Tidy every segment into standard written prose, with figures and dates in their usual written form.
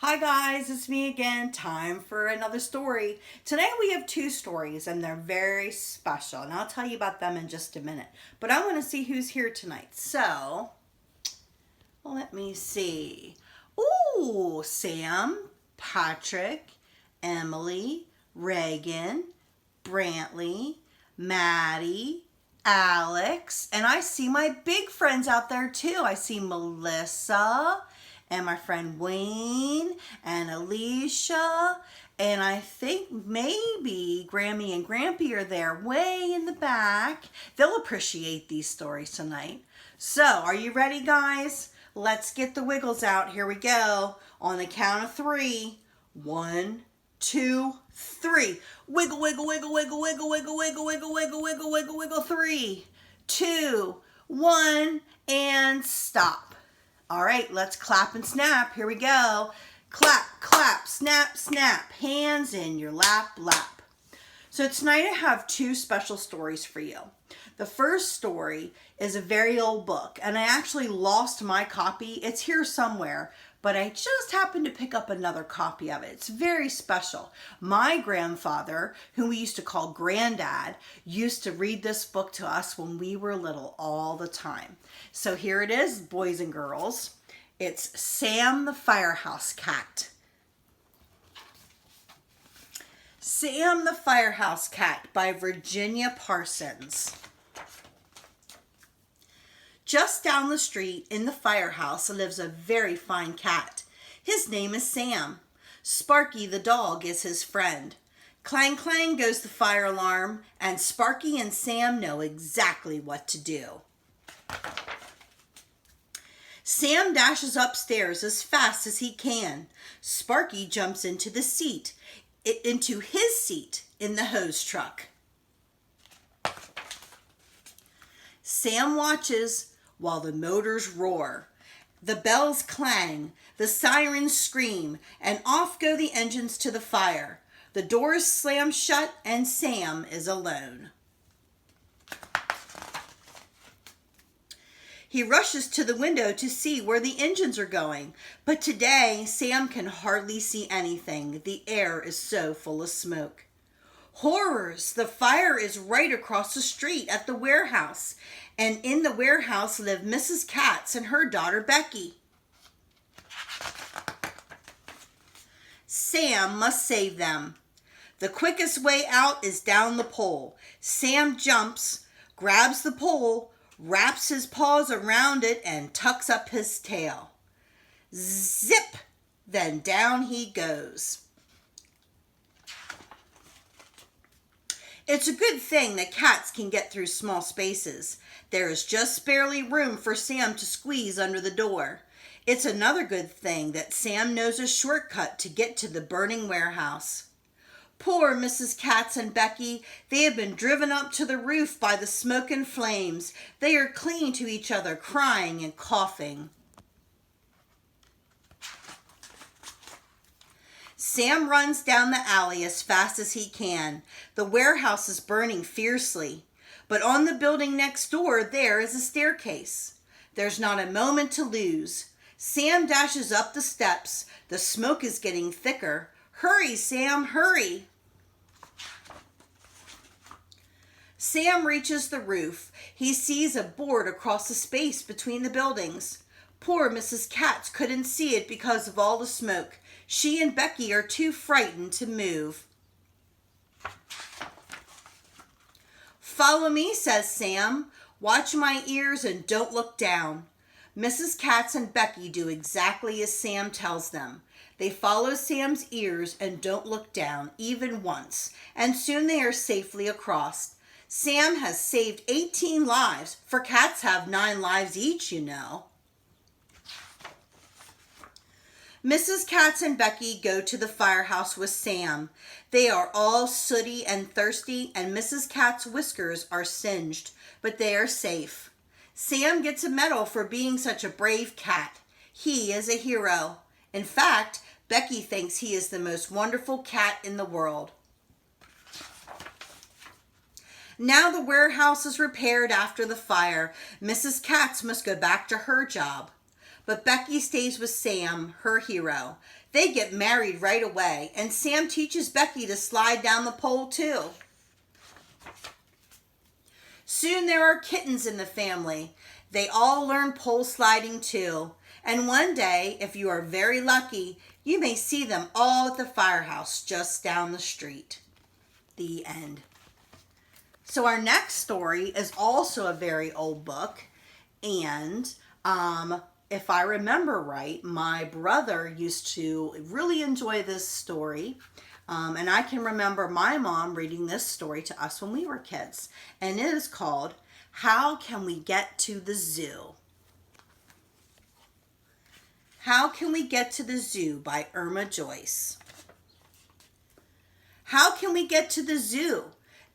Hi guys, it's me again. Time for another story. Today we have two stories and they're very special and I'll tell you about them in just a minute. But I want to see who's here tonight. So, let me see. Ooh, Sam, Patrick, Emily, Reagan, Brantley, Maddie, Alex, and I see my big friends out there too. I see Melissa and my friend Wayne and Alicia, and I think maybe Grammy and Grampy are there way in the back. They'll appreciate these stories tonight. So, are you ready, guys? Let's get the wiggles out. Here we go. On the count of three. 1, 2, 3. Wiggle, wiggle, wiggle, wiggle, wiggle, wiggle, wiggle, wiggle, wiggle, wiggle, wiggle, wiggle. 3, 2, 1, and stop. All right, let's clap and snap. Here we go. Clap, clap, snap, snap. Hands in your lap, lap. So tonight I have two special stories for you. The first story is a very old book, and I actually lost my copy. It's here somewhere, but I just happened to pick up another copy of it. It's very special. My grandfather, who we used to call Granddad, used to read this book to us when we were little all the time. So here it is, boys and girls. It's Sam the Firehouse Cat. Sam the Firehouse Cat by Virginia Parsons. Just down the street in the firehouse lives a very fine cat. His name is Sam. Sparky the dog is his friend. Clang, clang goes the fire alarm, and Sparky and Sam know exactly what to do. Sam dashes upstairs as fast as he can. Sparky jumps into his seat in the hose truck. Sam watches while the motors roar. The bells clang, the sirens scream, and off go the engines to the fire. The doors slam shut and Sam is alone. He rushes to the window to see where the engines are going, but today Sam can hardly see anything. The air is so full of smoke. Horrors! The fire is right across the street at the warehouse, and in the warehouse live Mrs. Katz and her daughter Becky. Sam must save them. The quickest way out is down the pole. Sam jumps, grabs the pole, wraps his paws around it, and tucks up his tail. Zip! Then down he goes. It's a good thing that cats can get through small spaces. There is just barely room for Sam to squeeze under the door. It's another good thing that Sam knows a shortcut to get to the burning warehouse. Poor Mrs. Katz and Becky, they have been driven up to the roof by the smoke and flames. They are clinging to each other, crying and coughing. Sam runs down the alley as fast as he can. The warehouse is burning fiercely, but on the building next door there is a staircase. There's not a moment to lose. Sam dashes up the steps. The smoke is getting thicker. Hurry, Sam, hurry! Sam reaches the roof. He sees a board across the space between the buildings. Poor Mrs. Katz couldn't see it because of all the smoke. She and Becky are too frightened to move. Follow me, says Sam. Watch my ears and don't look down. Mrs. Katz and Becky do exactly as Sam tells them. They follow Sam's ears and don't look down even once, and soon they are safely across. Sam has saved 18 lives, for cats have 9 lives each, you know. Mrs. Katz and Becky go to the firehouse with Sam. They are all sooty and thirsty, and Mrs. Katz's whiskers are singed, but they are safe. Sam gets a medal for being such a brave cat. He is a hero. In fact, Becky thinks he is the most wonderful cat in the world. Now the warehouse is repaired after the fire. Mrs. Katz must go back to her job. but Becky stays with Sam, her hero. They get married right away, and Sam teaches Becky to slide down the pole too. Soon there are kittens in the family. They all learn pole sliding too. And one day, if you are very lucky, you may see them all at the firehouse just down the street. The end. So our next story is also a very old book. And if I remember right, my brother used to really enjoy this story. And I can remember my mom reading this story to us when we were kids. And it is called, How Can We Get to the Zoo? How Can We Get to the Zoo by Irma Joyce. How can we get to the zoo?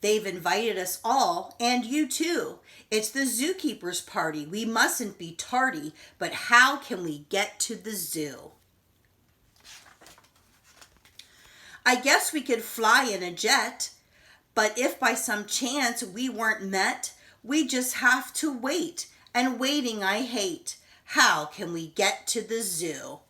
They've invited us all, and you too. It's the zookeeper's party. We mustn't be tardy, but how can we get to the zoo? I guess we could fly in a jet, but if by some chance we weren't met, we just have to wait, and waiting I hate. How can we get to the zoo?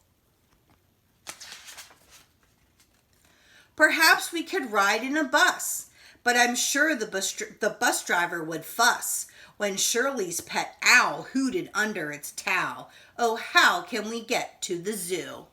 Perhaps we could ride in a bus, but I'm sure the bus driver would fuss when Shirley's pet owl hooted under its towel. Oh, how can we get to the zoo?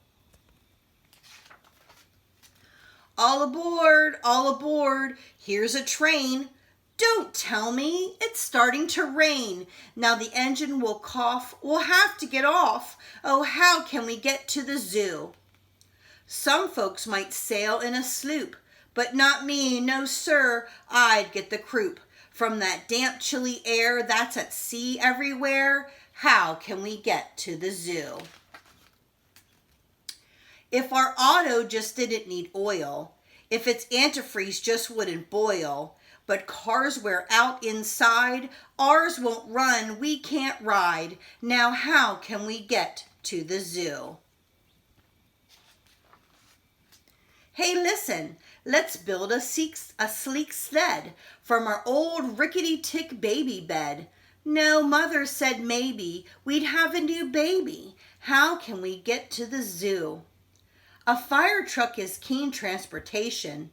All aboard, here's a train. Don't tell me, it's starting to rain. Now the engine will cough, we'll have to get off. Oh, how can we get to the zoo? Some folks might sail in a sloop, but not me, no sir, I'd get the croup. From that damp chilly air that's at sea everywhere, how can we get to the zoo? If our auto just didn't need oil, if its antifreeze just wouldn't boil, but cars wear out inside, ours won't run, we can't ride. Now how can we get to the zoo? Hey, listen, let's build a sleek sled from our old rickety-tick baby bed. No, mother said maybe we'd have a new baby. How can we get to the zoo? A fire truck is keen transportation.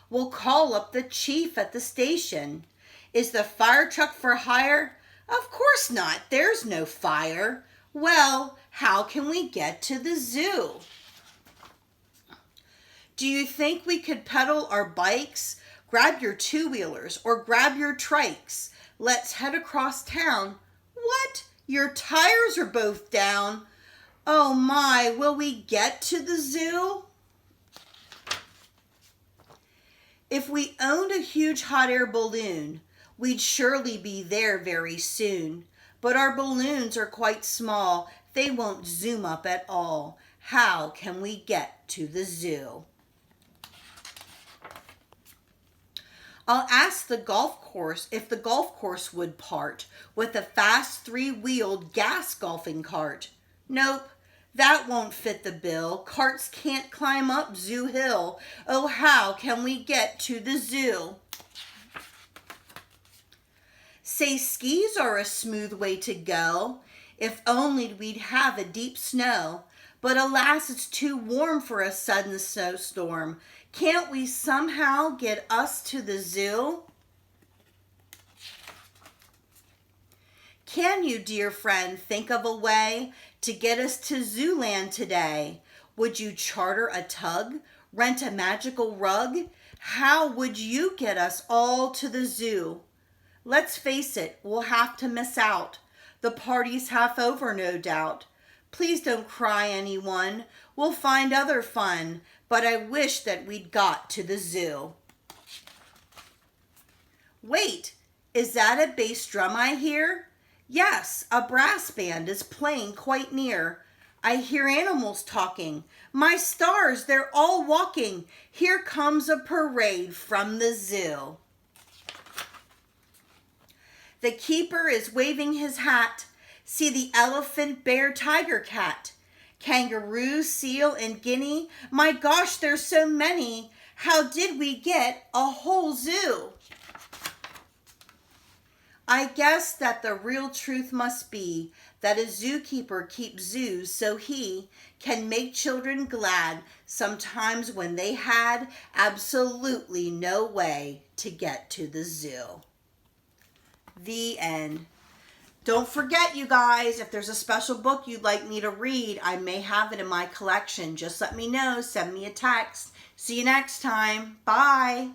We'll call up the chief at the station. Is the fire truck for hire? Of course not, there's no fire. Well, how can we get to the zoo? Do you think we could pedal our bikes? Grab your two-wheelers or grab your trikes. Let's head across town. What? Your tires are both down. Oh my, will we get to the zoo? If we owned a huge hot air balloon, we'd surely be there very soon. But our balloons are quite small. They won't zoom up at all. How can we get to the zoo? I'll ask the golf course if the golf course would part with a fast three-wheeled gas golfing cart. Nope, that won't fit the bill. Carts can't climb up Zoo Hill. Oh, how can we get to the zoo? Say skis are a smooth way to go. If only we'd have a deep snow. But alas, it's too warm for a sudden snowstorm. Can't we somehow get us to the zoo? Can you, dear friend, think of a way to get us to Zooland today? Would you charter a tug? Rent a magical rug? How would you get us all to the zoo? Let's face it, we'll have to miss out. The party's half over, no doubt. Please don't cry, anyone. We'll find other fun, but I wish that we'd got to the zoo. Wait, is that a bass drum I hear? Yes, a brass band is playing quite near. I hear animals talking. My stars, they're all walking. Here comes a parade from the zoo. The keeper is waving his hat. See the elephant, bear, tiger, cat. Kangaroo, seal, and guinea. My gosh, there's so many. How did we get a whole zoo? I guess that the real truth must be that a zookeeper keeps zoos so he can make children glad sometimes when they had absolutely no way to get to the zoo. The end. Don't forget, you guys, if there's a special book you'd like me to read, I may have it in my collection. Just let me know. Send me a text. See you next time. Bye.